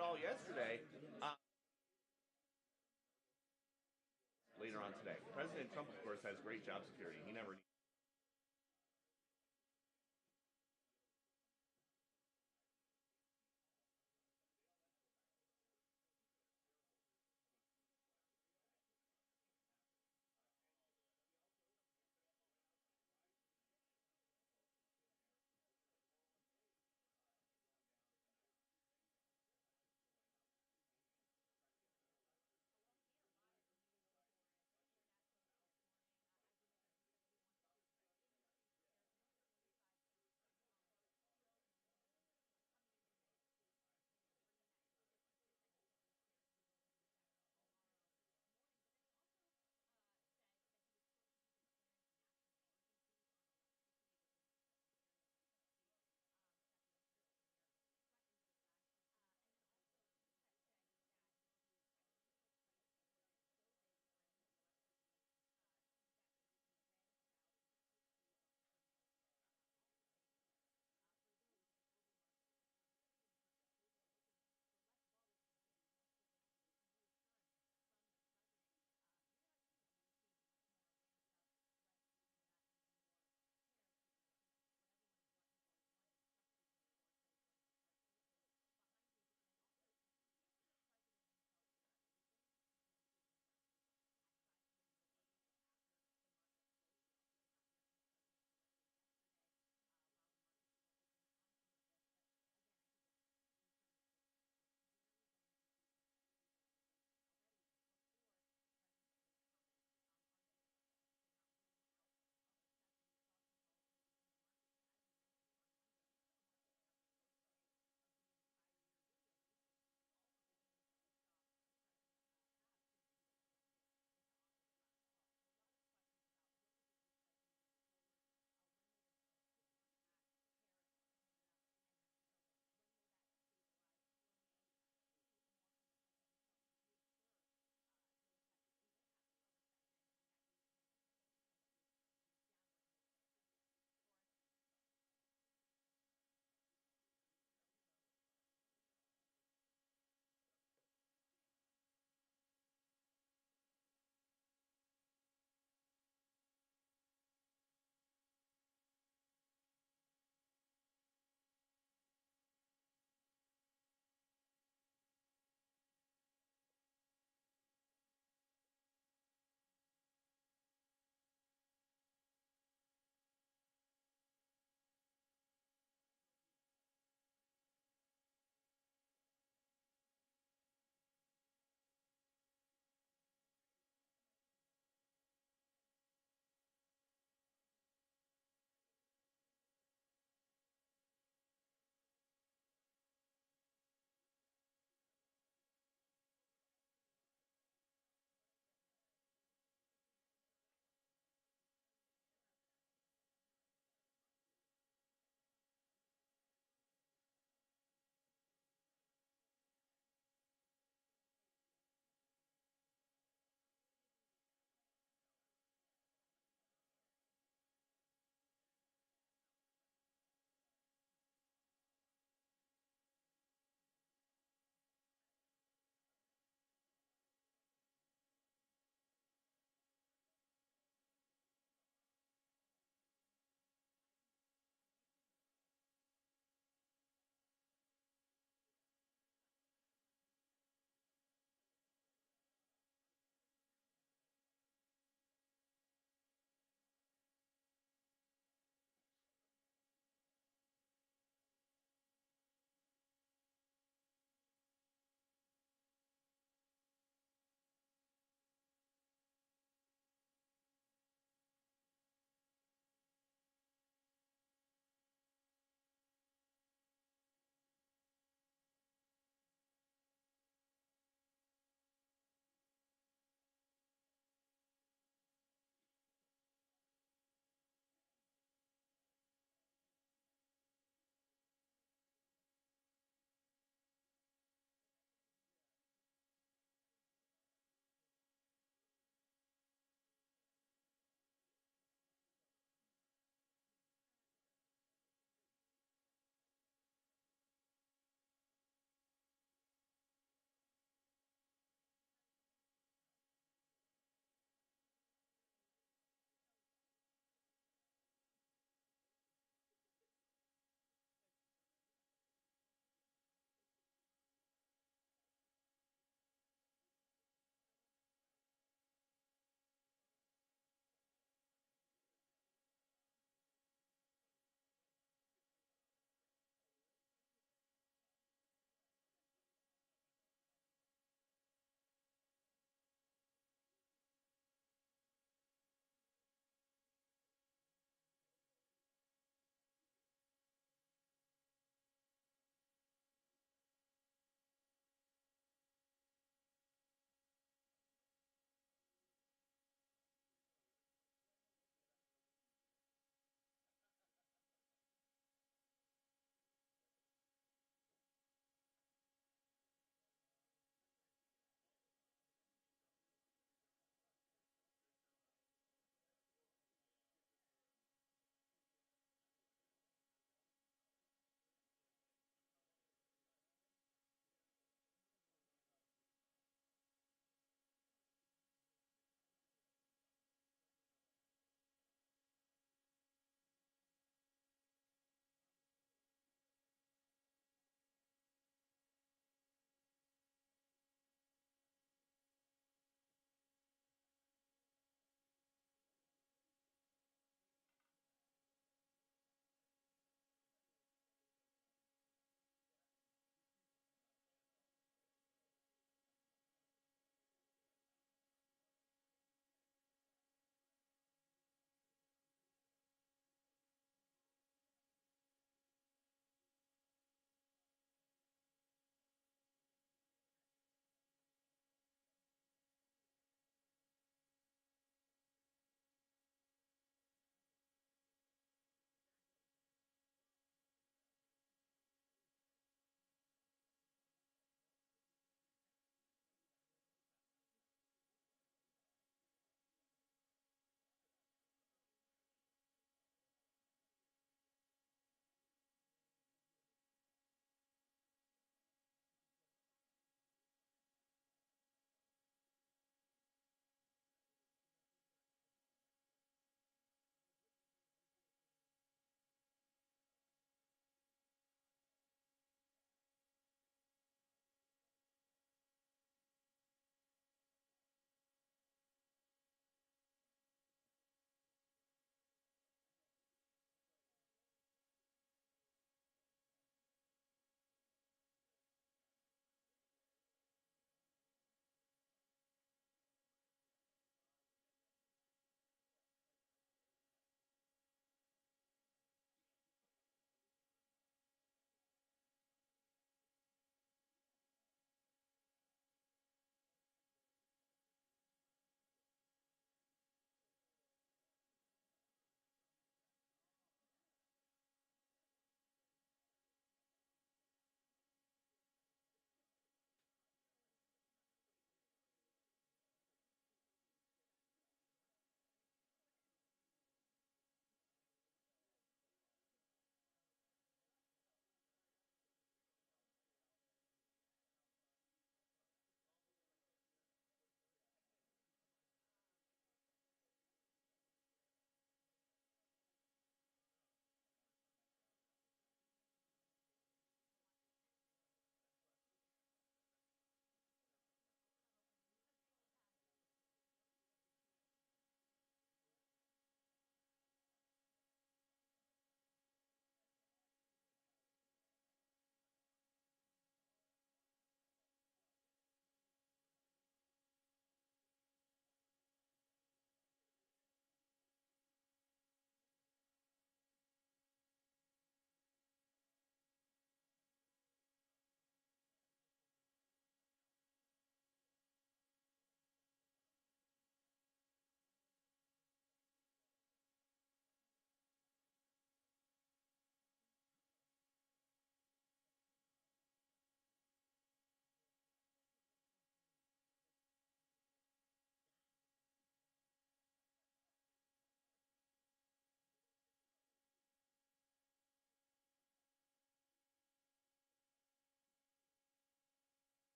it all yesterday. Later on today, President Trump, of course, has great job security. He never.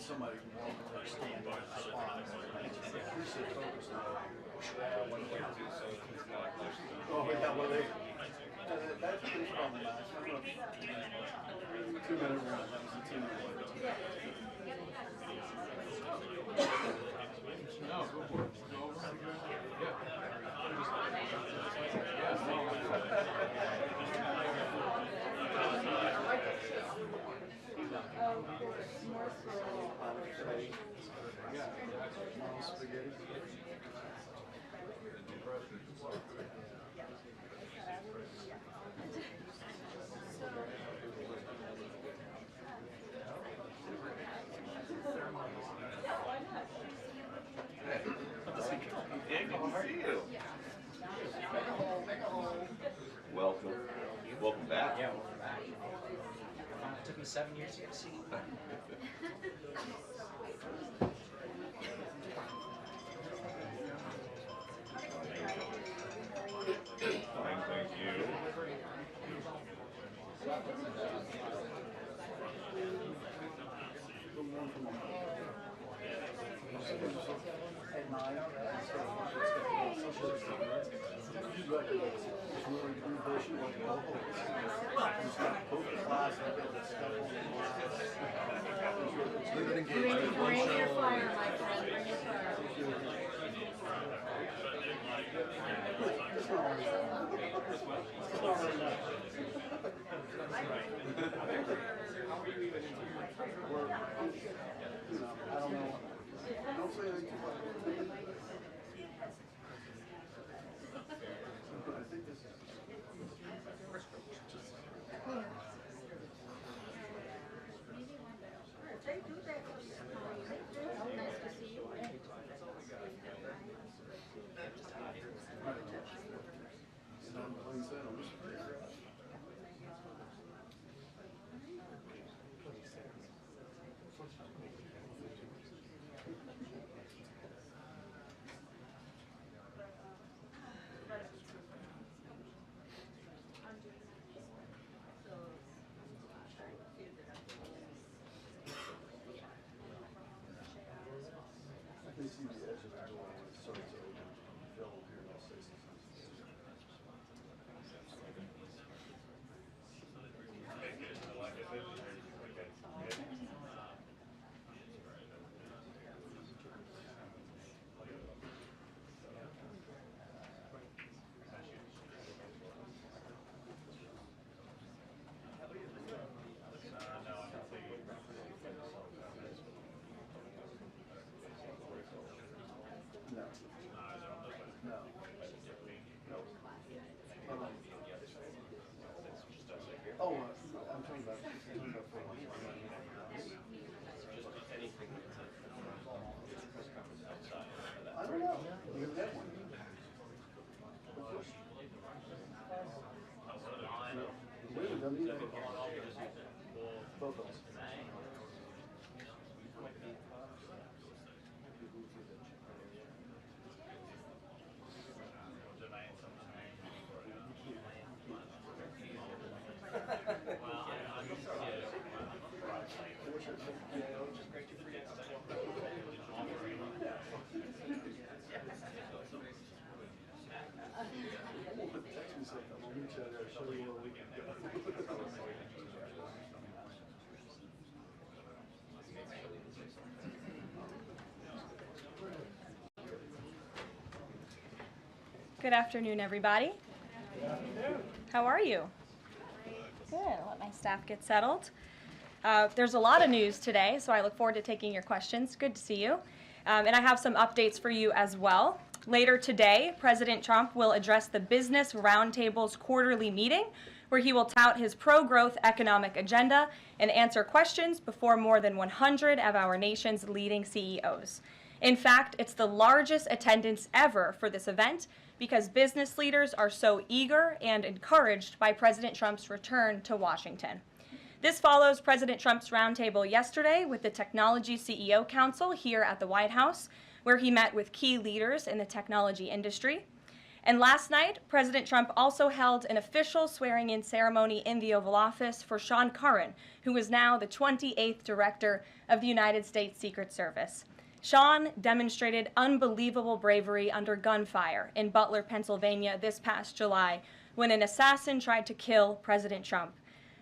somebody can walk over and stand in a spot. You're so focused on it. Oh, yeah, well, that's pretty problematic. 2 minute run, that was a 2 minute run. No, go for it. Go over. Spaghetti. Yeah, good to see you. Welcome. Welcome back. Yeah, welcome back. It took me 7 years to get a seat. Fine, thank you. At night, Bring your fire, my friend. Bring your fire. I don't know. Don't say anything too much. I think this is. They do that. Nice to see you. I can see the edge of the door when it starts to open. Phil will hear those say something. No. No. Oh, I'm talking about. I don't know. You get one. No. Really don't need anything. Both of us. Good afternoon, everybody. How are you? Good. I'll let my staff get settled. There's a lot of news today, so I look forward to taking your questions. Good to see you. And I have some updates for you as well. Later today, President Trump will address the Business Roundtable's quarterly meeting, where he will tout his pro-growth economic agenda and answer questions before more than 100 of our nation's leading CEOs. In fact, it's the largest attendance ever for this event because business leaders are so eager and encouraged by President Trump's return to Washington. This follows President Trump's roundtable yesterday with the Technology CEO Council here at the White House, where he met with key leaders in the technology industry. And last night, President Trump also held an official swearing-in ceremony in the Oval Office for Sean Curran, who is now the 28th Director of the United States Secret Service. Sean demonstrated unbelievable bravery under gunfire in Butler, Pennsylvania this past July when an assassin tried to kill President Trump.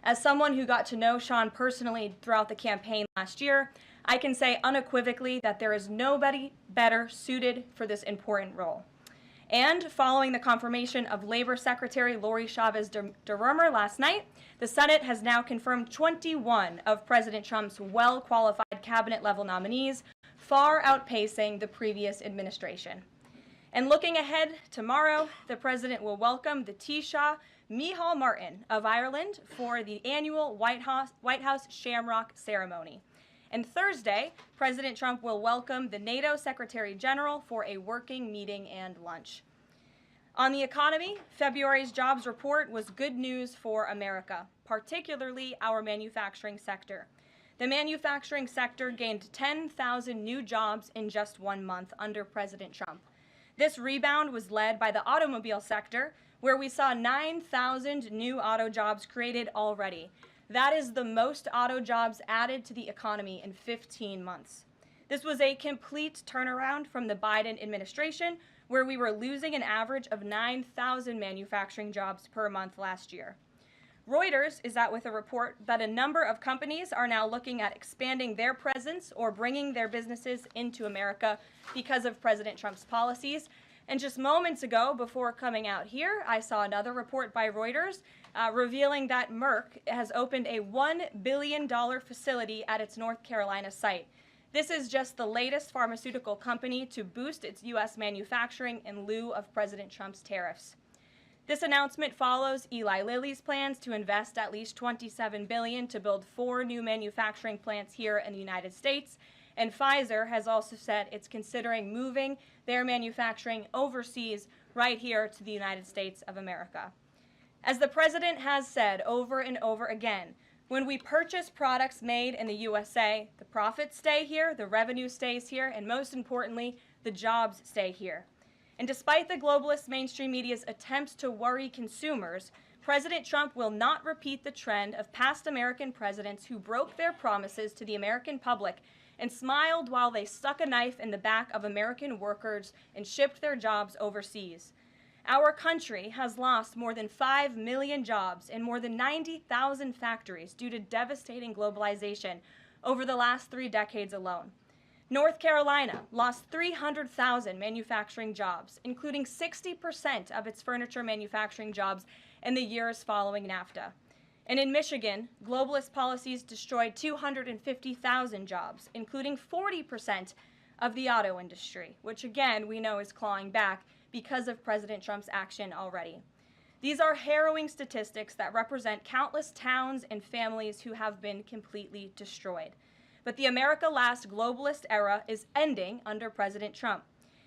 As someone who got to know Sean personally throughout the campaign last year, I can say unequivocally that there is nobody better suited for this important role. And following the confirmation of Labor Secretary Lori Chavez DeRumer last night, the Senate has now confirmed 21 of President Trump's well-qualified cabinet-level nominees, far outpacing the previous administration. And looking ahead, tomorrow, the president will welcome the Taoiseach Micheál Martin of Ireland for the annual White House Shamrock ceremony. And Thursday, President Trump will welcome the NATO Secretary General for a working meeting and lunch. On the economy, February's jobs report was good news for America, particularly our manufacturing sector. The manufacturing sector gained 10,000 new jobs in just 1 month under President Trump. This rebound was led by the automobile sector, where we saw 9,000 new auto jobs created already. That is the most auto jobs added to the economy in 15 months. This was a complete turnaround from the Biden administration, where we were losing an average of 9,000 manufacturing jobs per month last year. Reuters is out with a report that a number of companies are now looking at expanding their presence or bringing their businesses into America because of President Trump's policies. And just moments ago, before coming out here, I saw another report by Reuters revealing that Merck has opened a $1 billion facility at its North Carolina site. This is just the latest pharmaceutical company to boost its U.S. manufacturing in lieu of President Trump's tariffs. This announcement follows Eli Lilly's plans to invest at least $27 billion to build 4 new manufacturing plants here in the United States, and Pfizer has also said it's considering moving their manufacturing overseas right here to the United States of America. As the president has said over and over again, when we purchase products made in the USA, the profits stay here, the revenue stays here, and most importantly, the jobs stay here. And despite the globalist mainstream media's attempts to worry consumers, President Trump will not repeat the trend of past American presidents who broke their promises to the American public and smiled while they stuck a knife in the back of American workers and shipped their jobs overseas. Our country has lost more than 5 million jobs in more than 90,000 factories due to devastating globalization over the last 3 decades alone. North Carolina lost 300,000 manufacturing jobs, including 60% of its furniture manufacturing jobs in the years following NAFTA. And in Michigan, globalist policies destroyed 250,000 jobs, including 40% of the auto industry, which again we know is clawing back because of President Trump's action already. These are harrowing statistics that represent countless towns and families who have been completely destroyed. But the America Last globalist era is ending under President Trump.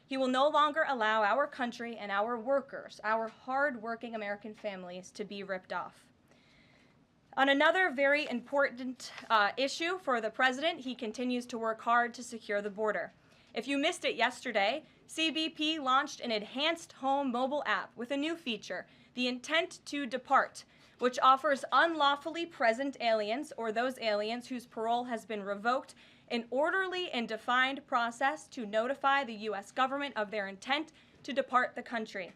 He will no longer allow our country and our workers, our hard-working American families, to be ripped off. On another very important issue for the president, he continues to work hard to secure the border. If you missed it yesterday, CBP launched an enhanced home mobile app with a new feature, the Intent to Depart, which offers unlawfully present aliens or those aliens whose parole has been revoked an orderly and defined process to notify the U.S. government of their intent to depart the country.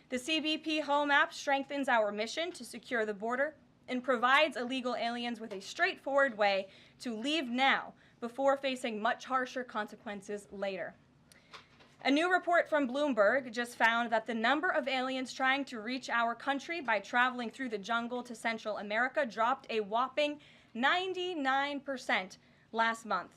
The CBP Home app strengthens our mission to secure the border and provides illegal aliens with a straightforward way to leave now before facing much harsher consequences later. A new report from Bloomberg just found that the number of aliens trying to reach our country by traveling through the jungle to Central America dropped a whopping 99% last month.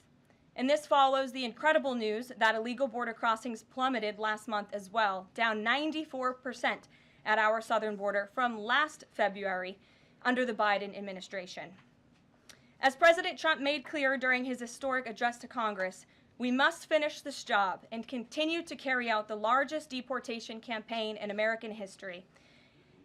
And this follows the incredible news that illegal border crossings plummeted last month as well, down 94% at our southern border from last February under the Biden administration. As President Trump made clear during his historic address to Congress, we must finish this job and continue to carry out the largest deportation campaign in American history.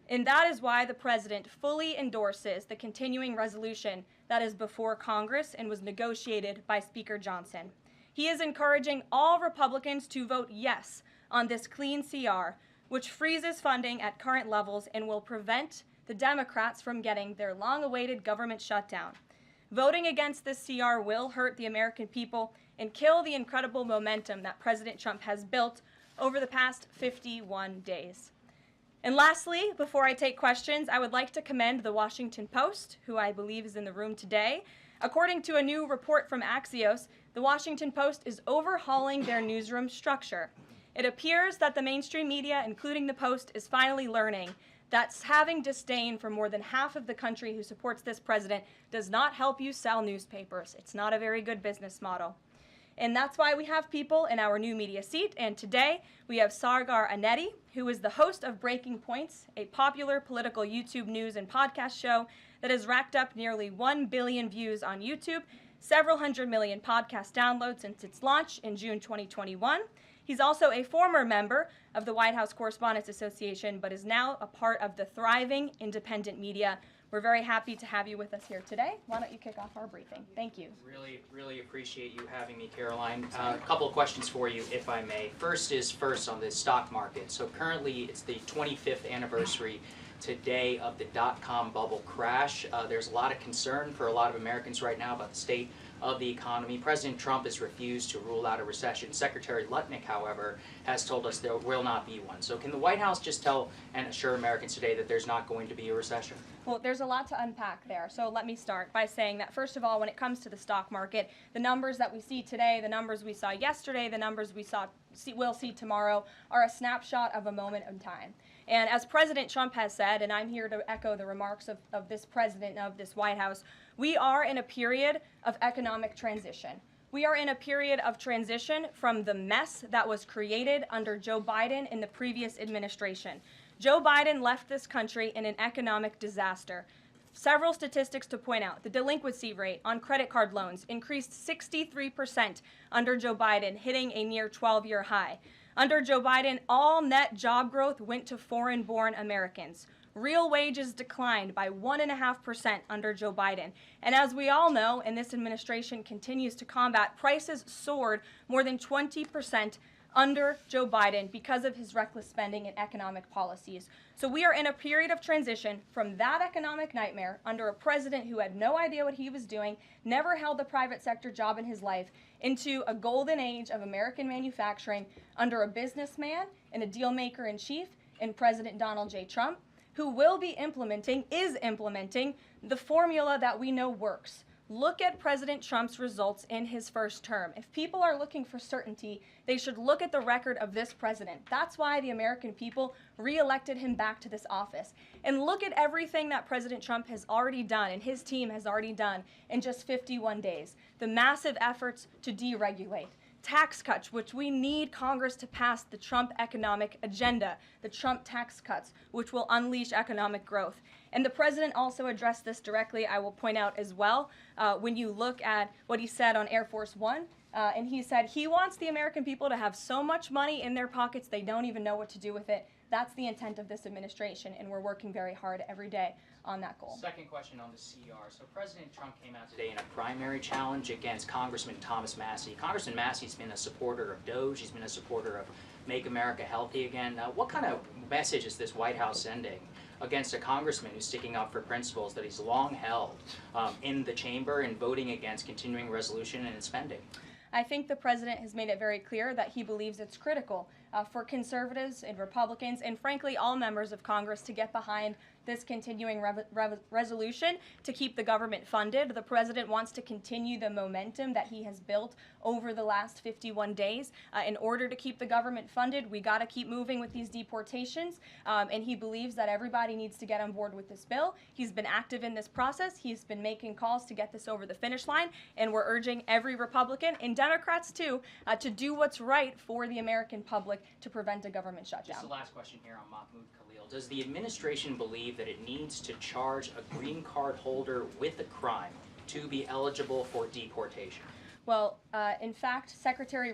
And that is why the president fully endorses the continuing resolution that is before Congress and was negotiated by Speaker Johnson. He is encouraging all Republicans to vote yes on this clean CR which freezes funding at current levels and will prevent the Democrats from getting their long-awaited government shutdown. Voting against this CR will hurt the American people and kill the incredible momentum that President Trump has built over the past 51 days. And lastly, before I take questions, I would like to commend the Washington Post, who I believe is in the room today. According to a new report from Axios, the Washington Post is overhauling their newsroom structure. It appears that the mainstream media, including the Post, is finally learning that having disdain for more than half of the country who supports this president does not help you sell newspapers. It's not a very good business model. And that's why we have people in our new media seat. And today we have Sargar Anetti, who is the host of Breaking Points, a popular political YouTube news and podcast show that has racked up nearly 1 billion views on YouTube, several hundred million podcast downloads since its launch in June 2021. He's also a former member of the White House Correspondents Association, but is now a part of the thriving independent media. We're very happy to have you with us here today. Why don't you kick off our briefing? Thank you. Really appreciate you having me, Karoline. A couple of questions for you, if I may. First on the stock market. So currently it's the 25th anniversary today of the dot-com bubble crash. There's a lot of concern for a lot of Americans right now about the state of the economy. President Trump has refused to rule out a recession. Secretary Lutnick, however, has told us there will not be one. So can the White House just tell and assure Americans today that there's not going to be a recession? Well, there's a lot to unpack there. So let me start by saying that, first of all, when it comes to the stock market, the numbers that we see today, the numbers we saw yesterday, the numbers we'll see tomorrow are a snapshot of a moment in time. And as President Trump has said, and I'm here to echo the remarks of this president of this White House, we are in a period of economic transition. We are in a period of transition from the mess that was created under Joe Biden in the previous administration. Joe Biden left this country in an economic disaster. Several statistics to point out. The delinquency rate on credit card loans increased 63% under Joe Biden, hitting a near 12-year high. Under Joe Biden, all net job growth went to foreign-born Americans. Real wages declined by 1.5% under Joe Biden. And as we all know, and this administration continues to combat, prices soared more than 20% under Joe Biden because of his reckless spending and economic policies. So we are in a period of transition from that economic nightmare under a president who had no idea what he was doing, never held a private sector job in his life, into a golden age of American manufacturing under a businessman and a deal maker in chief in President Donald J. Trump, who is implementing the formula that we know works. Look at President Trump's results in his first term. If people are looking for certainty, they should look at the record of this president. That's why the American people re-elected him back to this office. And look at everything that President Trump has already done and his team has already done in just 51 days. The massive efforts to deregulate, tax cuts, which we need Congress to pass the Trump economic agenda, the Trump tax cuts, which will unleash economic growth. And the president also addressed this directly, I will point out as well, when you look at what he said on Air Force One. And he said he wants the American people to have so much money in their pockets they don't even know what to do with it. That's the intent of this administration, and we're working very hard every day on that goal. Second question on the CR. So President Trump came out today in a primary challenge against Congressman Thomas Massie. Congressman Massie's been a supporter of DOGE. He's been a supporter of Make America Healthy Again. What kind of message is this White House sending against a congressman who's sticking up for principles that he's long held in the chamber and voting against continuing resolution and spending? I think the president has made it very clear that he believes it's critical for conservatives and Republicans and frankly all members of Congress to get behind this continuing resolution to keep the government funded. The president wants to continue the momentum that he has built over the last 51 days. In order to keep the government funded, we got to keep moving with these deportations, and he believes that everybody needs to get on board with this bill. He's been active in this process. He's been making calls to get this over the finish line, and we're urging every Republican and Democrats too to do what's right for the American public to prevent a government shutdown. Just the last question here on Mahmoud Khalil. Does the administration believe that it needs to charge a green card holder with a crime to be eligible for deportation? Well, in fact, Secretary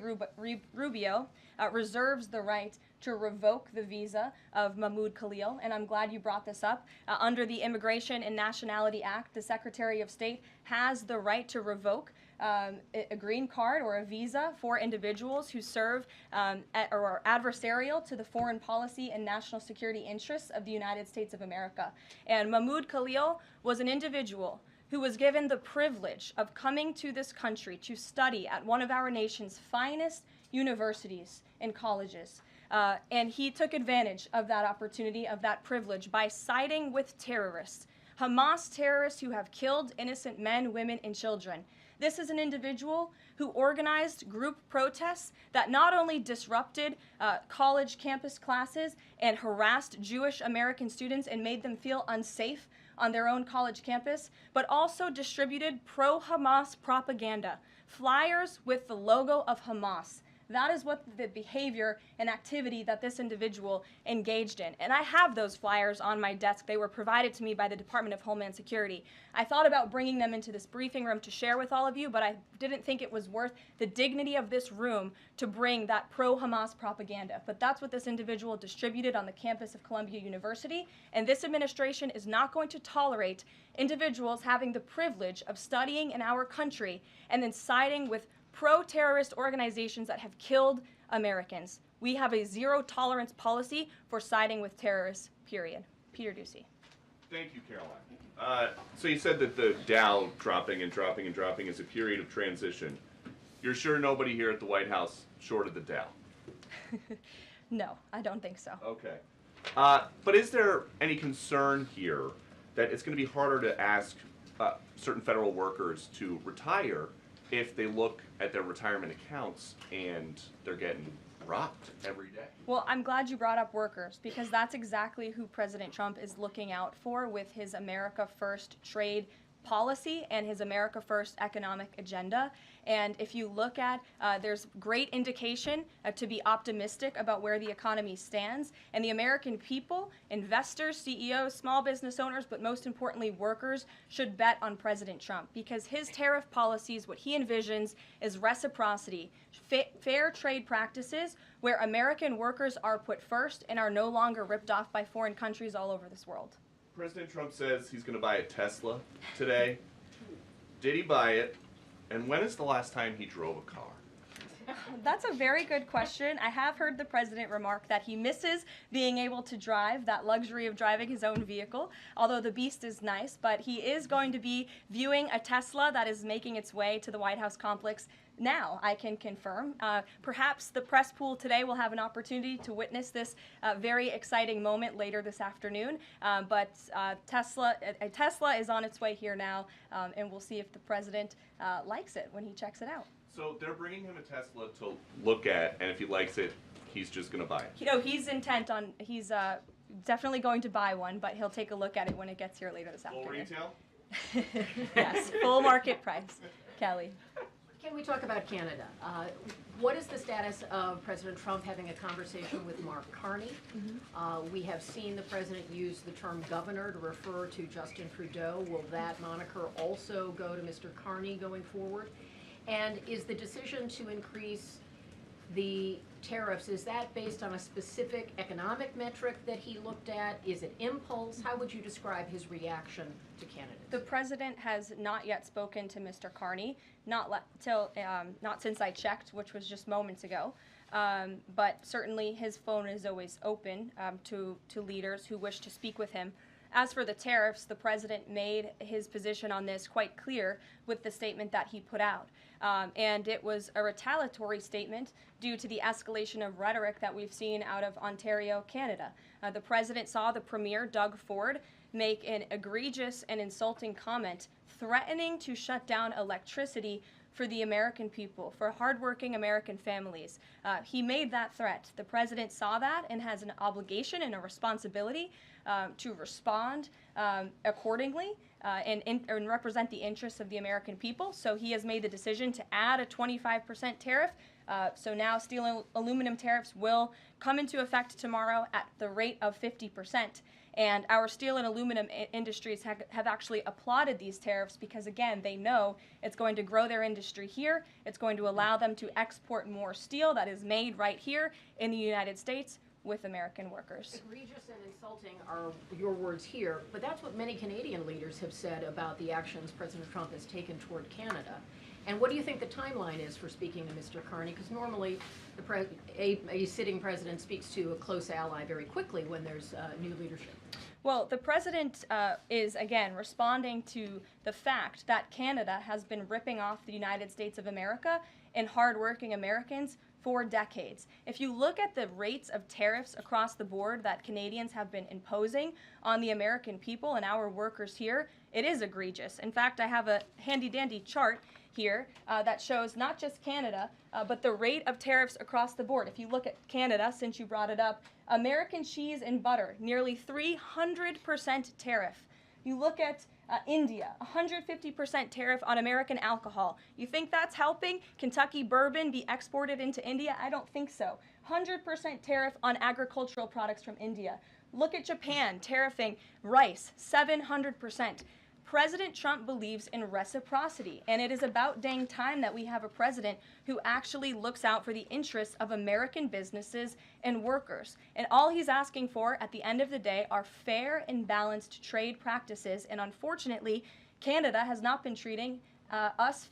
Rubio reserves the right to revoke the visa of Mahmoud Khalil, and I'm glad you brought this up. Under the Immigration and Nationality Act, the Secretary of State has the right to revoke a green card or a visa for individuals who serve or are adversarial to the foreign policy and national security interests of the United States of America. And Mahmoud Khalil was an individual who was given the privilege of coming to this country to study at one of our nation's finest universities and colleges. And he took advantage of that opportunity, of that privilege, by siding with terrorists, Hamas terrorists who have killed innocent men, women, and children. This is an individual who organized group protests that not only disrupted college campus classes and harassed Jewish American students and made them feel unsafe on their own college campus, but also distributed pro-Hamas propaganda, flyers with the logo of Hamas. That is what the behavior and activity that this individual engaged in. And I have those flyers on my desk. They were provided to me by the Department of Homeland Security. I thought about bringing them into this briefing room to share with all of you, but I didn't think it was worth the dignity of this room to bring that pro-Hamas propaganda. But that's what this individual distributed on the campus of Columbia University. And this administration is not going to tolerate individuals having the privilege of studying in our country and then siding with pro-terrorist organizations that have killed Americans. We have a zero-tolerance policy for siding with terrorists, period. Peter Ducey. Thank you, Caroline. So you said that the Dow dropping and dropping and dropping is a period of transition. You're sure nobody here at the White House shorted the Dow? No, I don't think so. Okay. But is there any concern here that it's going to be harder to ask certain federal workers to retire if they look at their retirement accounts and they're getting robbed every day? Well, I'm glad you brought up workers, because that's exactly who President Trump is looking out for with his America First trade policy and his America First economic agenda. And if you look at, there's great indication to be optimistic about where the economy stands. And the American people, investors, CEOs, small business owners, but most importantly workers, should bet on President Trump, because his tariff policies, what he envisions is reciprocity, fair trade practices where American workers are put first and are no longer ripped off by foreign countries all over this world. President Trump says he's going to buy a Tesla today. Did he buy it? And when is the last time he drove a car? That's a very good question. I have heard the president remark that he misses being able to drive, that luxury of driving his own vehicle, although the beast is nice. But he is going to be viewing a Tesla that is making its way to the White House complex now, I can confirm. Perhaps the press pool today will have an opportunity to witness this very exciting moment later this afternoon. But a Tesla is on its way here now, and we'll see if the president likes it when he checks it out. So they're bringing him a Tesla to look at, and if he likes it, he's just going to buy it. You know, he's intent on, he's definitely going to buy one, but he'll take a look at it when it gets here later this afternoon. Full retail? Yes, full market price. Kelly. Can we talk about Canada? What is the status of President Trump having a conversation with Mark Carney? We have seen the president use the term governor to refer to Justin Trudeau. Will that moniker also go to Mr. Carney going forward? And is the decision to increase the tariffs, is that based on a specific economic metric that he looked at? Is it impulse? How would you describe his reaction to candidates? The president has not yet spoken to Mr. Carney, not since I checked, which was just moments ago. But certainly his phone is always open to leaders who wish to speak with him. As for the tariffs, the president made his position on this quite clear with the statement that he put out. And it was a retaliatory statement due to the escalation of rhetoric that we've seen out of Ontario, Canada. The president saw the premier, Doug Ford, make an egregious and insulting comment threatening to shut down electricity for the American people, for hardworking American families. He made that threat. The president saw that and has an obligation and a responsibility to respond accordingly and represent the interests of the American people. So he has made the decision to add a 25% tariff. So now steel and aluminum tariffs will come into effect tomorrow at the rate of 50%. And our steel and aluminum industries have actually applauded these tariffs because, again, they know it's going to grow their industry here. It's going to allow them to export more steel that is made right here in the United States with American workers. Egregious and insulting are your words here, but that's what many Canadian leaders have said about the actions President Trump has taken toward Canada. And what do you think the timeline is for speaking to Mr. Carney? Because normally a sitting president speaks to a close ally very quickly when there's new leadership. Well, the president is, again, responding to the fact that Canada has been ripping off the United States of America and hardworking Americans for decades. If you look at the rates of tariffs across the board that Canadians have been imposing on the American people and our workers here, it is egregious. In fact, I have a handy-dandy chart here that shows not just Canada, but the rate of tariffs across the board. If you look at Canada, since you brought it up, American cheese and butter, nearly 300% tariff. You look at India, 150% tariff on American alcohol. You think that's helping Kentucky bourbon be exported into India? I don't think so. 100% tariff on agricultural products from India. Look at Japan, tariffing rice, 700%. President Trump believes in reciprocity, and it is about dang time that we have a president who actually looks out for the interests of American businesses and workers. And all he's asking for at the end of the day are fair and balanced trade practices, and unfortunately, Canada has not been treating us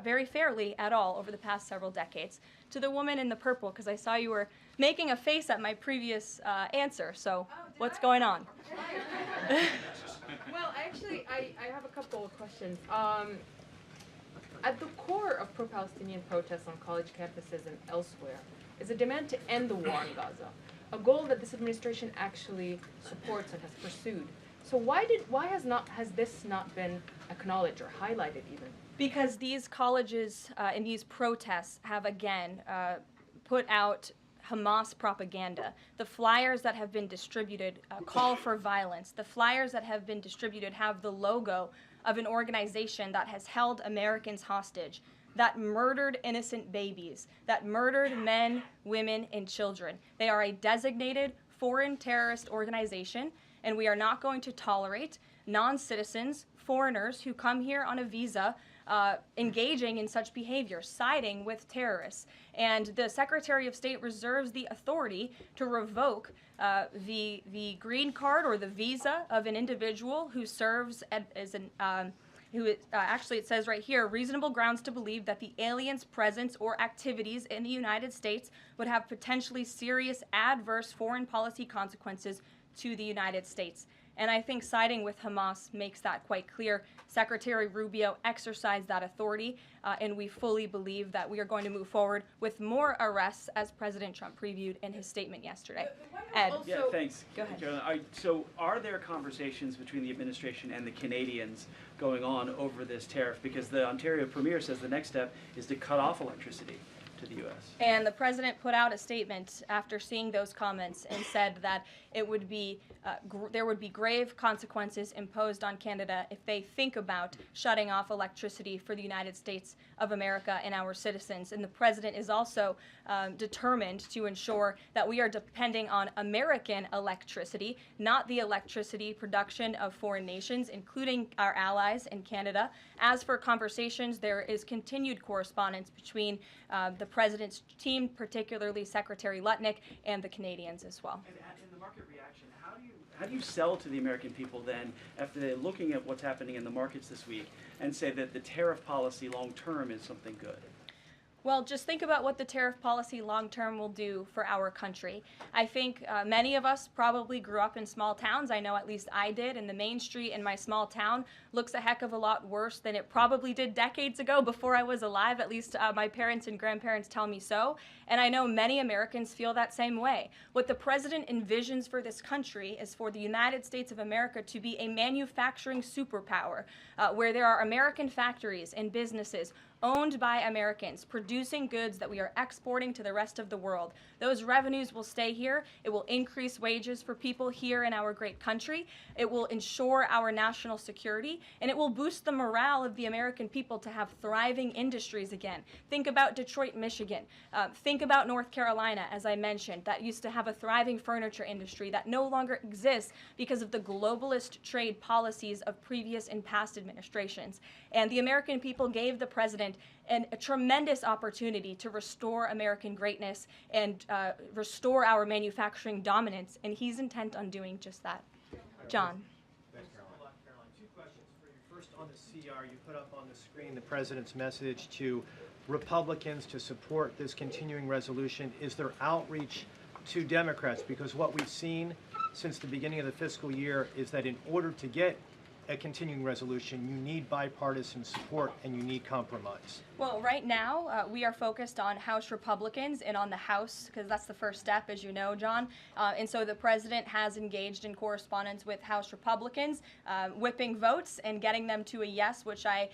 very fairly at all over the past several decades. To the woman in the purple, because I saw you were making a face at my previous answer, so what's going on? Well, actually, I have a couple of questions. At the core of pro-Palestinian protests on college campuses and elsewhere is a demand to end the war in Gaza, a goal that this administration actually supports and has pursued. So why has this not been acknowledged or highlighted even? Because these colleges and these protests have again put out Hamas propaganda. The flyers that have been distributed call for violence. The flyers that have been distributed have the logo of an organization that has held Americans hostage, that murdered innocent babies, that murdered men, women, and children. They are a designated foreign terrorist organization, and we are not going to tolerate non-citizens, foreigners who come here on a visa engaging in such behavior, siding with terrorists. And the Secretary of State reserves the authority to revoke the green card or the visa of an individual who serves as an actually it says right here, reasonable grounds to believe that the alien's presence or activities in the United States would have potentially serious adverse foreign policy consequences to the United States. And I think siding with Hamas makes that quite clear. Secretary Rubio exercised that authority, and we fully believe that we are going to move forward with more arrests, as President Trump previewed in his statement yesterday. Ed. Yeah, thanks. Go ahead. Caroline. So are there conversations between the administration and the Canadians going on over this tariff? Because the Ontario Premier says the next step is to cut off electricity to the U.S. And the president put out a statement after seeing those comments and said that it would be there would be grave consequences imposed on Canada if they think about shutting off electricity for the United States of America and our citizens. And the president is also determined to ensure that we are depending on American electricity, not the electricity production of foreign nations, including our allies in Canada. As for conversations, there is continued correspondence between the president's team, particularly Secretary Lutnick, and the Canadians as well. And in the market reaction, how do you sell to the American people then, after they're looking at what's happening in the markets this week, and say that the tariff policy long term is something good? Well, just think about what the tariff policy long-term will do for our country. I think many of us probably grew up in small towns. I know at least I did, and the main street in my small town looks a heck of a lot worse than it probably did decades ago before I was alive. At least my parents and grandparents tell me so. And I know many Americans feel that same way. What the president envisions for this country is for the United States of America to be a manufacturing superpower, where there are American factories and businesses owned by Americans, producing goods that we are exporting to the rest of the world. Those revenues will stay here. It will increase wages for people here in our great country. It will ensure our national security, and it will boost the morale of the American people to have thriving industries again. Think about Detroit, Michigan. Think about North Carolina, as I mentioned, that used to have a thriving furniture industry that no longer exists because of the globalist trade policies of previous and past administrations. And the American people gave the president a tremendous opportunity to restore American greatness and restore our manufacturing dominance, and he's intent on doing just that. John. Thanks, Caroline. Two questions for you. First, on on the CR, you put up on the screen the president's message to Republicans to support this continuing resolution. Is there outreach to Democrats? Because what we've seen since the beginning of the fiscal year is that in order to get a continuing resolution, you need bipartisan support and you need compromise. Well, right now, we are focused on House Republicans and on the House, because that's the first step, as you know, John. And so the president has engaged in correspondence with House Republicans, whipping votes and getting them to a yes, which I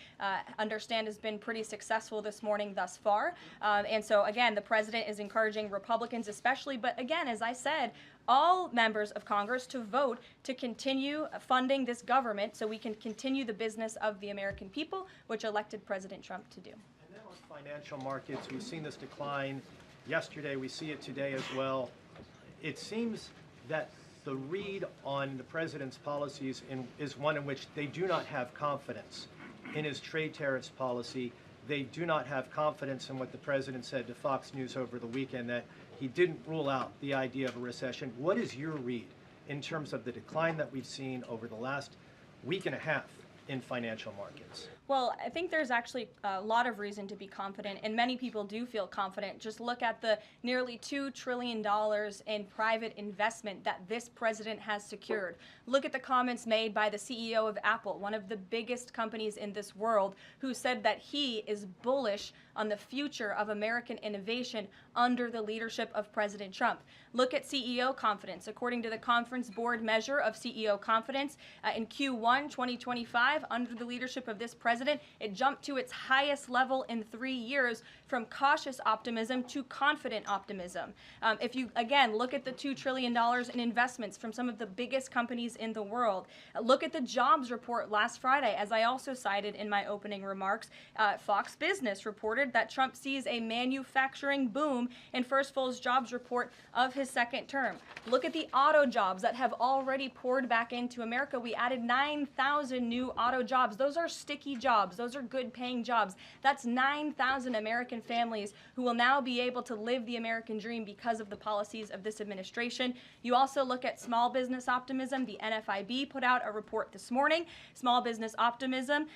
understand has been pretty successful this morning thus far. And so, again, the president is encouraging Republicans especially, but again, as I said, all members of Congress to vote to continue funding this government so we can continue the business of the American people, which elected President Trump to do. And then on financial markets, we've seen this decline yesterday. We see it today as well. It seems that the read on the president's policies is one in which they do not have confidence in his trade tariffs policy. They do not have confidence in what the president said to Fox News over the weekend, that he didn't rule out the idea of a recession. What is your read in terms of the decline that we've seen over the last week and a half in financial markets? Well, I think there's actually a lot of reason to be confident, and many people do feel confident. Just look at the nearly $2 trillion in private investment that this president has secured. Look at the comments made by the CEO of Apple, one of the biggest companies in this world, who said that he is bullish on the future of American innovation under the leadership of President Trump. Look at CEO confidence. According to the Conference Board measure of CEO confidence, in Q1 2025, under the leadership of this president, it jumped to its highest level in 3 years, from cautious optimism to confident optimism. If you, again, look at the $2 trillion in investments from some of the biggest companies in the world, look at the jobs report last Friday, as I also cited in my opening remarks. Fox Business reported that Trump sees a manufacturing boom in first full jobs report of his second term. Look at the auto jobs that have already poured back into America. We added 9,000 new auto jobs. Those are sticky jobs. Those are good paying jobs. That's 9,000 American families who will now be able to live the American dream because of the policies of this administration. You also look at small business optimism. The NFIB put out a report this morning. Small business optimism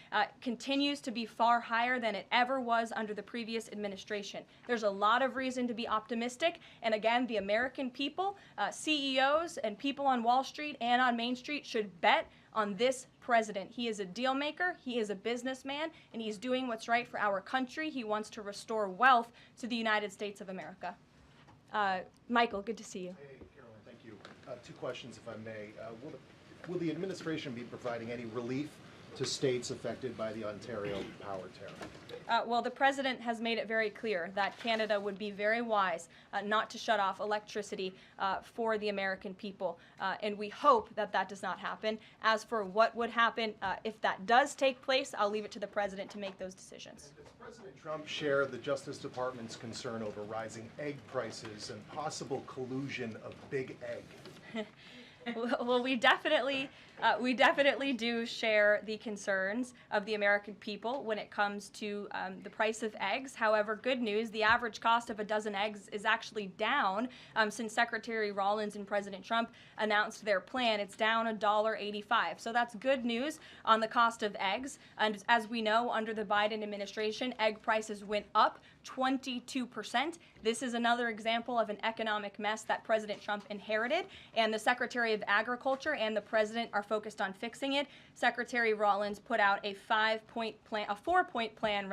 continues to be far higher than it ever was under the previous administration. There's a lot of reason to be optimistic. And again, the American people, CEOs and people on Wall Street and on Main Street should bet on this president. He is a deal maker, he is a businessman, and he's doing what's right for our country. He wants to restore wealth to the United States of America. Michael, good to see you. Hey, Karoline, thank you. 2 questions, if I may. Will the administration be providing any relief to states affected by the Ontario power tariff? Well, the president has made it very clear that Canada would be very wise not to shut off electricity for the American people, and we hope that that does not happen. As for what would happen if that does take place, I'll leave it to the president to make those decisions. Does President Trump share the Justice Department's concern over rising egg prices and possible collusion of big egg? Well, we definitely do share the concerns of the American people when it comes to the price of eggs. However, good news, the average cost of a dozen eggs is actually down since Secretary Rollins and President Trump announced their plan. It's down $1.85. So that's good news on the cost of eggs. And as we know, under the Biden administration, egg prices went up 22%. This is another example of an economic mess that President Trump inherited, and the Secretary of Agriculture and the President are focused on fixing it. Secretary Rollins put out a 4-point plan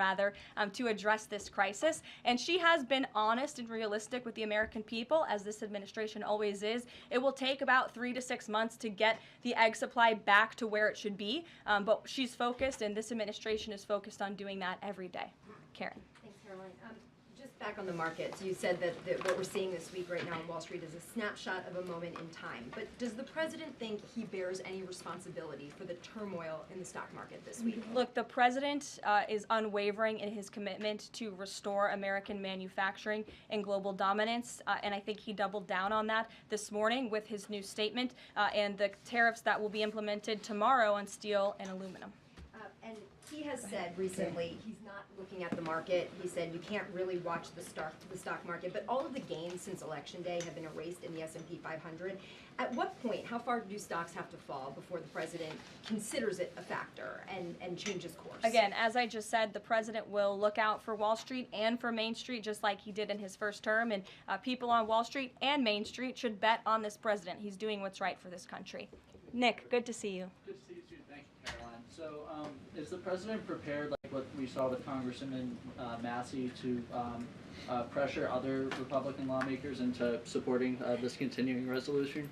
to address this crisis, and she has been honest and realistic with the American people, as this administration always is. It will take about 3 to 6 months to get the egg supply back to where it should be, but she's focused, and this administration is focused on doing that every day. Karen. Thanks, Caroline. Just back on the markets, you said that what we're seeing this week right now on Wall Street is a snapshot of a moment in time. But does the president think he bears any responsibility for the turmoil in the stock market this week? Look, the president is unwavering in his commitment to restore American manufacturing and global dominance, and I think he doubled down on that this morning with his new statement and the tariffs that will be implemented tomorrow on steel and aluminum. And he has said recently he's not looking at the market, he said you can't really watch the stock market, but all of the gains since Election Day have been erased in the S&P 500. At what point, how far do stocks have to fall before the president considers it a factor and changes course? Again, as I just said, the president will look out for Wall Street and for Main Street, just like he did in his first term. And people on Wall Street and Main Street should bet on this president. He's doing what's right for this country. Nick, good to see you. Good to see you too. Thank you, Caroline. So, is the president prepared, like what we saw with Congressman Massey, to pressure other Republican lawmakers into supporting this continuing resolution?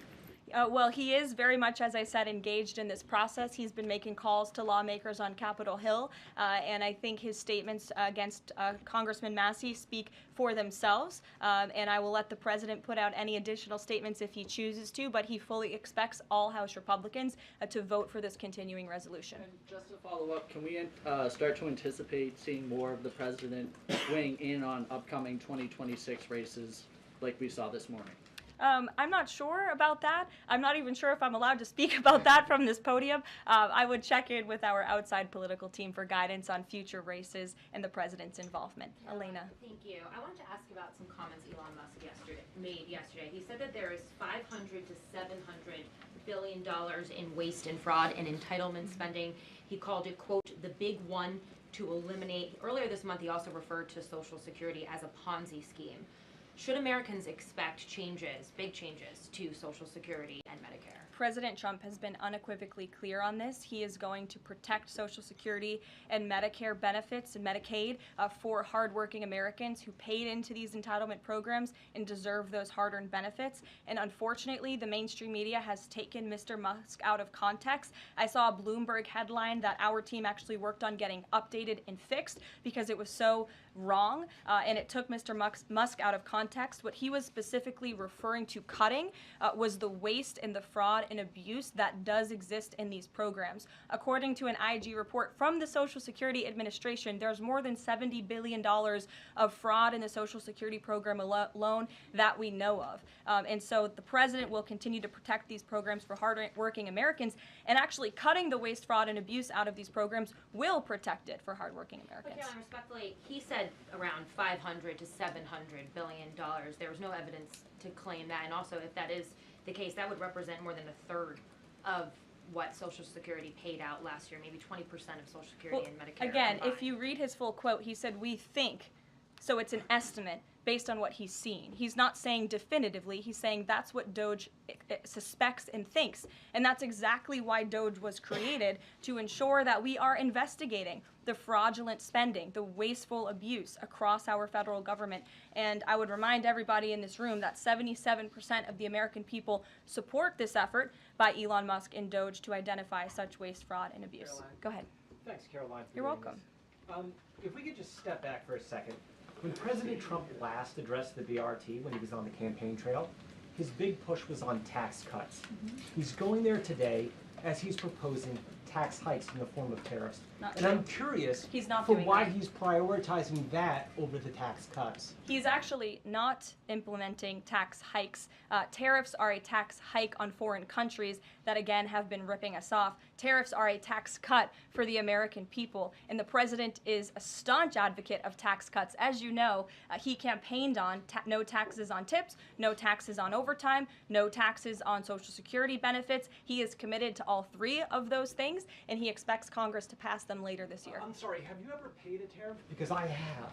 Well, he is very much, as I said, engaged in this process. He's been making calls to lawmakers on Capitol Hill, and I think his statements against Congressman Massey speak for themselves, and I will let the president put out any additional statements if he chooses to, but he fully expects all House Republicans to vote for this continuing resolution. And just to follow up, can we start to anticipate seeing more of the president weighing in on upcoming 2026 races like we saw this morning? I'm not sure about that. I'm not even sure if I'm allowed to speak about that from this podium. I would check in with our outside political team for guidance on future races and the president's involvement. Elena. Thank you. I wanted to ask about some comments Elon Musk made yesterday. He said that there is $500 to $700 billion in waste and fraud and entitlement spending. He called it, quote, the big one to eliminate. Earlier this month, he also referred to Social Security as a Ponzi scheme. Should Americans expect changes, big changes, to Social Security and Medicare? President Trump has been unequivocally clear on this. He is going to protect Social Security and Medicare benefits and Medicaid for hardworking Americans who paid into these entitlement programs and deserve those hard-earned benefits. And unfortunately, the mainstream media has taken Mr. Musk out of context. I saw a Bloomberg headline that our team actually worked on getting updated and fixed because it was so wrong, and it took Mr. Musk out of context. What he was specifically referring to cutting was the waste and the fraud and abuse that does exist in these programs. According to an IG report from the Social Security Administration, there's more than $70 billion of fraud in the Social Security program alone that we know of. And so the president will continue to protect these programs for hard-working Americans, and actually cutting the waste, fraud, and abuse out of these programs will protect it for hardworking Americans. But Caroline, respectfully, he said around $500 to $700 billion. There was no evidence to claim that, and also if that is the case, that would represent more than a third of what Social Security paid out last year, maybe 20% of Social Security and Medicare. Again, combined. if you read his full quote, he said, "We think," so it's an estimate based on what he's seen. He's not saying definitively, he's saying that's what DOGE suspects and thinks. And that's exactly why DOGE was created, to ensure that we are investigating the fraudulent spending, the wasteful abuse across our federal government. And I would remind everybody in this room that 77% of the American people support this effort by Elon Musk and DOGE to identify such waste, fraud, and abuse. Caroline. Go ahead. Thanks, Caroline. You're welcome. If we could just step back for a second. When President Trump last addressed the BRT when he was on the campaign trail, his big push was on tax cuts. He's going there today as he's proposing tax hikes in the form of tariffs. And I'm curious for why he's prioritizing that over the tax cuts. He's actually not implementing tax hikes. Tariffs are a tax hike on foreign countries that, again, have been ripping us off. Tariffs are a tax cut for the American people, and the president is a staunch advocate of tax cuts. As you know, he campaigned on no taxes on tips, no taxes on overtime, no taxes on Social Security benefits. He is committed to all three of those things, and he expects Congress to pass them later this year. I'm sorry, have you ever paid a tariff? Because I have.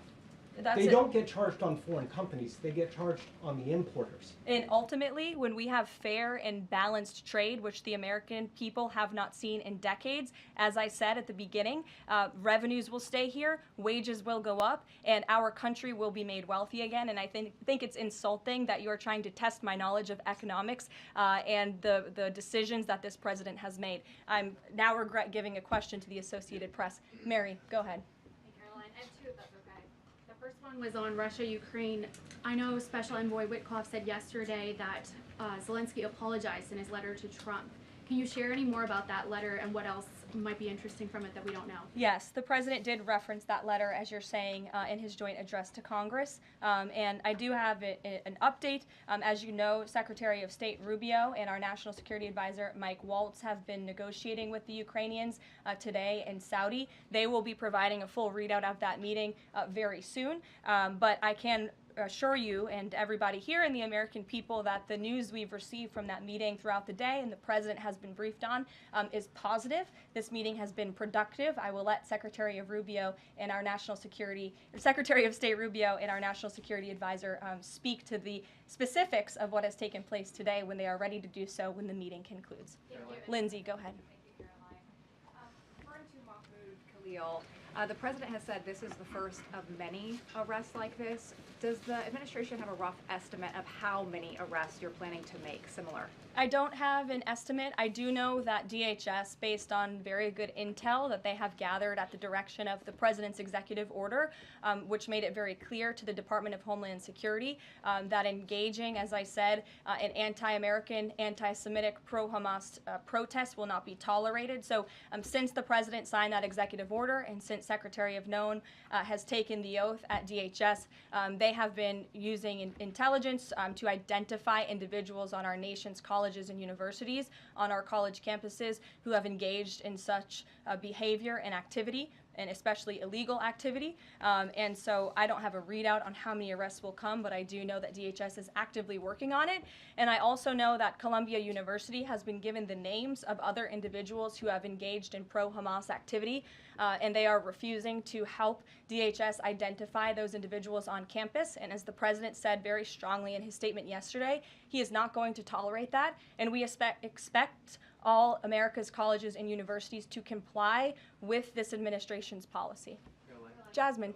That's they it. don't get charged on foreign companies, they get charged on the importers. And ultimately, when we have fair and balanced trade, which the American people have not seen in decades, as I said at the beginning, revenues will stay here, wages will go up, and our country will be made wealthy again. And I think it's insulting that you are trying to test my knowledge of economics and the decisions that this president has made. I'm now regret giving a question to the Associated Press. Mary, go ahead. Hey, Caroline, I have two if that's okay. The first one was on Russia, Ukraine. I know Special Envoy Witkoff said yesterday that Zelensky apologized in his letter to Trump. Can you share any more about that letter and what else might be interesting from it that we don't know? Yes, the president did reference that letter, as you're saying, in his joint address to Congress. And I do have an update. As you know, Secretary of State Rubio and our National Security Advisor Mike Waltz have been negotiating with the Ukrainians today in Saudi. They will be providing a full readout of that meeting very soon. But I can assure you and everybody here and the American people that the news we've received from that meeting throughout the day and the president has been briefed on is positive. This meeting has been productive. I will let Secretary of State Rubio and our National Security Advisor speak to the specifics of what has taken place today when they are ready to do so when the meeting concludes. Lindsay, go ahead. Referring to Mahmoud Khalil, the president has said this is the first of many arrests like this. Does the administration have a rough estimate of how many arrests you're planning to make similar? I don't have an estimate. I do know that DHS, based on very good intel that they have gathered at the direction of the president's executive order, which made it very clear to the Department of Homeland Security that engaging, as I said, in anti-American, anti-Semitic, pro-Hamas protests will not be tolerated. So since the president signed that executive order and since Secretary of Known has taken the oath at DHS, they have been using intelligence to identify individuals on our nation's colleges and universities, on our college campuses, who have engaged in such behavior and activity, and especially illegal activity. And so I don't have a readout on how many arrests will come, but I do know that DHS is actively working on it. And I also know that Columbia University has been given the names of other individuals who have engaged in pro-Hamas activity, and they are refusing to help DHS identify those individuals on campus. And as the president said very strongly in his statement yesterday, he is not going to tolerate that, and we expect all America's colleges and universities to comply with this administration's policy. Jasmine.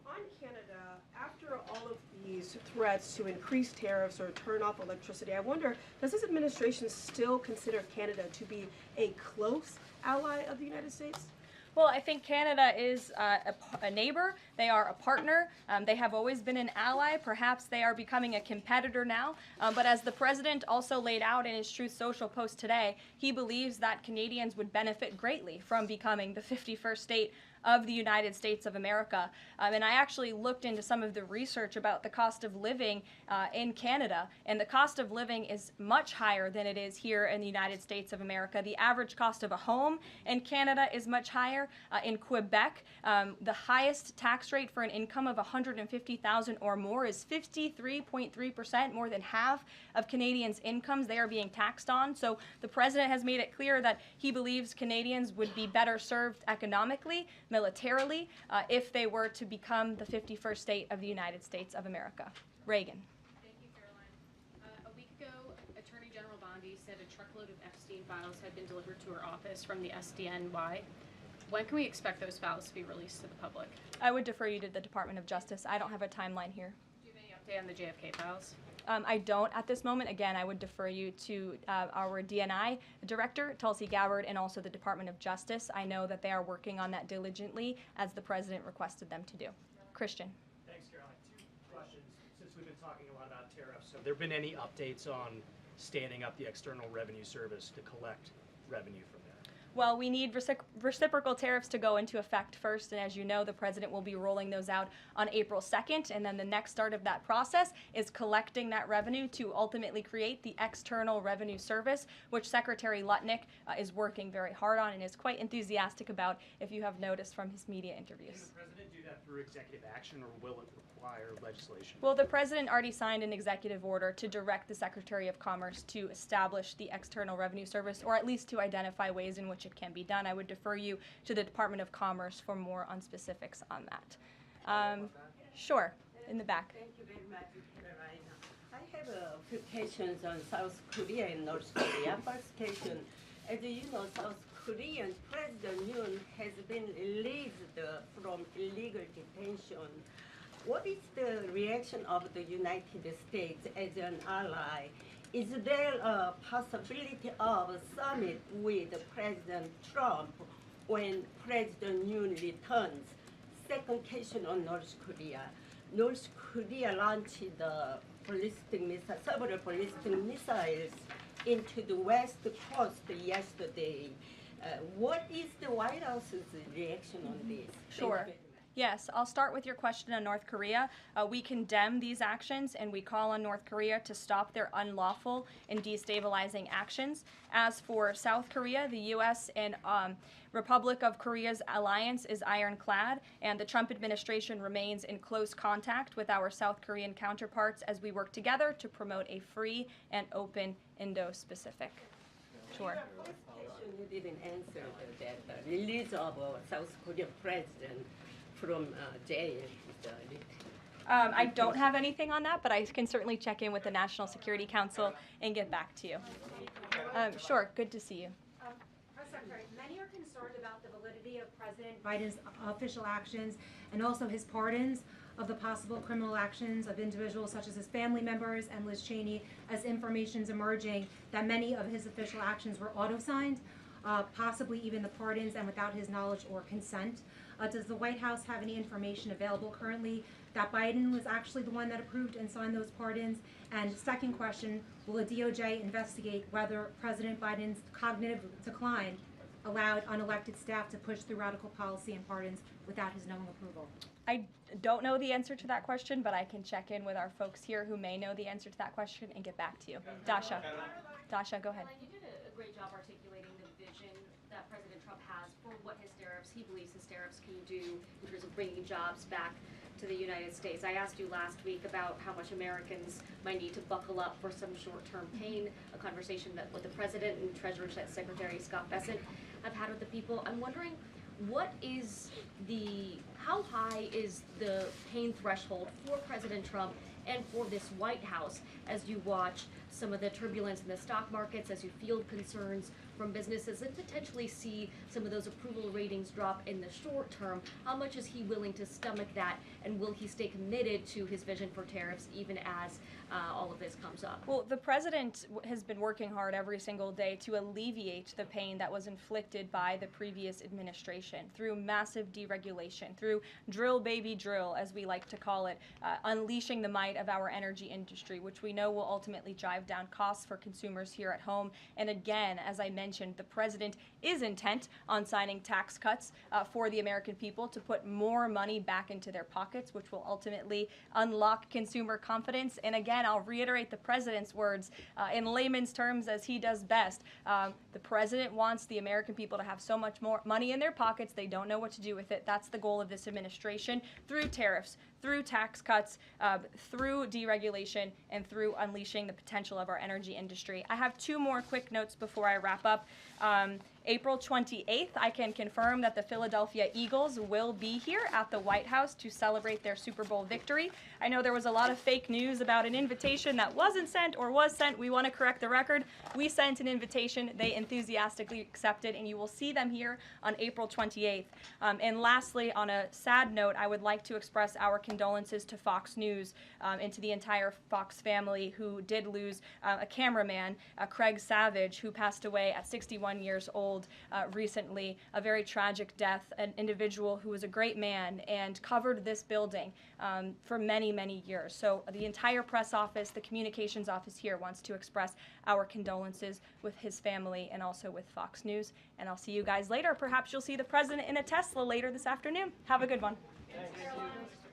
On Canada, after all of these threats to increase tariffs or turn off electricity, I wonder, does this administration still consider Canada to be a close ally of the United States? Well, I think Canada is a neighbor. They are a partner. They have always been an ally. Perhaps they are becoming a competitor now. But as the president also laid out in his Truth Social post today, he believes that Canadians would benefit greatly from becoming the 51st state of the United States of America. And I actually looked into some of the research about the cost of living in Canada, and the cost of living is much higher than it is here in the United States of America. The average cost of a home in Canada is much higher. In Quebec, the highest tax rate for an income of $150,000 or more is 53.3%, more than half of Canadians' incomes they are being taxed on. So the president has made it clear that he believes Canadians would be better served economically, militarily, if they were to become the 51st state of the United States of America. Reagan. Thank you, Karoline. A week ago, Attorney General Bondi said a truckload of Epstein files had been delivered to her office from the SDNY. When can we expect those files to be released to the public? I would defer you to the Department of Justice. I don't have a timeline here. Do you have any update on the JFK files? I don't at this moment. Again, I would defer you to our DNI director, Tulsi Gabbard, and also the Department of Justice. I know that they are working on that diligently, as the president requested them to do. Christian. Thanks, Caroline. Two questions. Since we've been talking a lot about tariffs, have there been any updates on standing up the External Revenue Service to collect revenue from there? Well, we need reciprocal tariffs to go into effect first, and as you know, the president will be rolling those out on April 2nd, and then the next start of that process is collecting that revenue to ultimately create the External Revenue Service, which Secretary Lutnick is working very hard on and is quite enthusiastic about, if you have noticed from his media interviews. Can the president do that through executive action, or will it require legislation? Well, the president already signed an executive order to direct the Secretary of Commerce to establish the External Revenue Service, or at least to identify ways in which it can be done. I would defer you to the Department of Commerce for more on specifics on that. Sure, in the back. Thank you very much, Caroline. I have a few questions on South Korea and North Korea. First question, as you know, South Korean President Yoon has been released from illegal detention. What is the reaction of the United States as an ally? Is there a possibility of a summit with President Trump when President Yoon returns? Second question on North Korea. North Korea launched the several ballistic missiles into the West Coast yesterday. What is the White House's reaction on this? Sure. Yes, I'll start with your question on North Korea. We condemn these actions and we call on North Korea to stop their unlawful and destabilizing actions. As for South Korea, the U.S. and Republic of Korea's alliance is ironclad, and the Trump administration remains in close contact with our South Korean counterparts as we work together to promote a free and open Indo-Pacific. Sure. You didn't answer that release of South Korean president from jail. I don't have anything on that, but I can certainly check in with the National Security Council and get back to you. Sure, good to see you. Press Secretary, many are concerned about the validity of President Biden's official actions and also his pardons of the possible criminal actions of individuals such as his family members and Liz Cheney, as information is emerging that many of his official actions were auto-signed, possibly even the pardons, and without his knowledge or consent. Does the White House have any information available currently that Biden was actually the one that approved and signed those pardons? And second question, will the DOJ investigate whether President Biden's cognitive decline allowed unelected staff to push through radical policy and pardons without his knowing approval? I don't know the answer to that question, but I can check in with our folks here who may know the answer to that question and get back to you. Dasha. Dasha, go ahead. Karoline, you did a great job articulating the vision that President Trump has for what his tariffs, he believes his tariffs can do in terms of bringing jobs back to the United States. I asked you last week about how much Americans might need to buckle up for some short-term pain, a conversation that with the President and Treasury Secretary Scott Bessent have had with the people. I'm wondering, how high is the pain threshold for President Trump and for this White House as you watch some of the turbulence in the stock markets, as you field concerns from businesses and potentially see some of those approval ratings drop in the short term? How much is he willing to stomach that, and will he stay committed to his vision for tariffs even as all of this comes up? Well, the president has been working hard every single day to alleviate the pain that was inflicted by the previous administration through massive deregulation, through drill baby drill, as we like to call it, unleashing the might of our energy industry, which we know will ultimately drive down costs for consumers here at home. And again, as I mentioned, the president is intent on signing tax cuts for the American people to put more money back into their pockets, which will ultimately unlock consumer confidence. And again, I'll reiterate the president's words in layman's terms as he does best. The president wants the American people to have so much more money in their pockets, they don't know what to do with it. That's the goal of this administration, through tariffs, through tax cuts, through deregulation, and through unleashing the potential of our energy industry. I have two more quick notes before I wrap up. April 28th, I can confirm that the Philadelphia Eagles will be here at the White House to celebrate their Super Bowl victory. I know there was a lot of fake news about an invitation that wasn't sent or was sent. We want to correct the record. We sent an invitation. They enthusiastically accepted, and you will see them here on April 28th. And lastly, on a sad note, I would like to express our condolences to Fox News and to the entire Fox family who did lose a cameraman, Craig Savage, who passed away at 61 years old recently. A very tragic death, an individual who was a great man and covered this building for many, many years. So the entire press office, the communications office here wants to express our condolences with his family and also with Fox News. And I'll see you guys later. Perhaps you'll see the president in a Tesla later this afternoon. Have a good one. Thanks.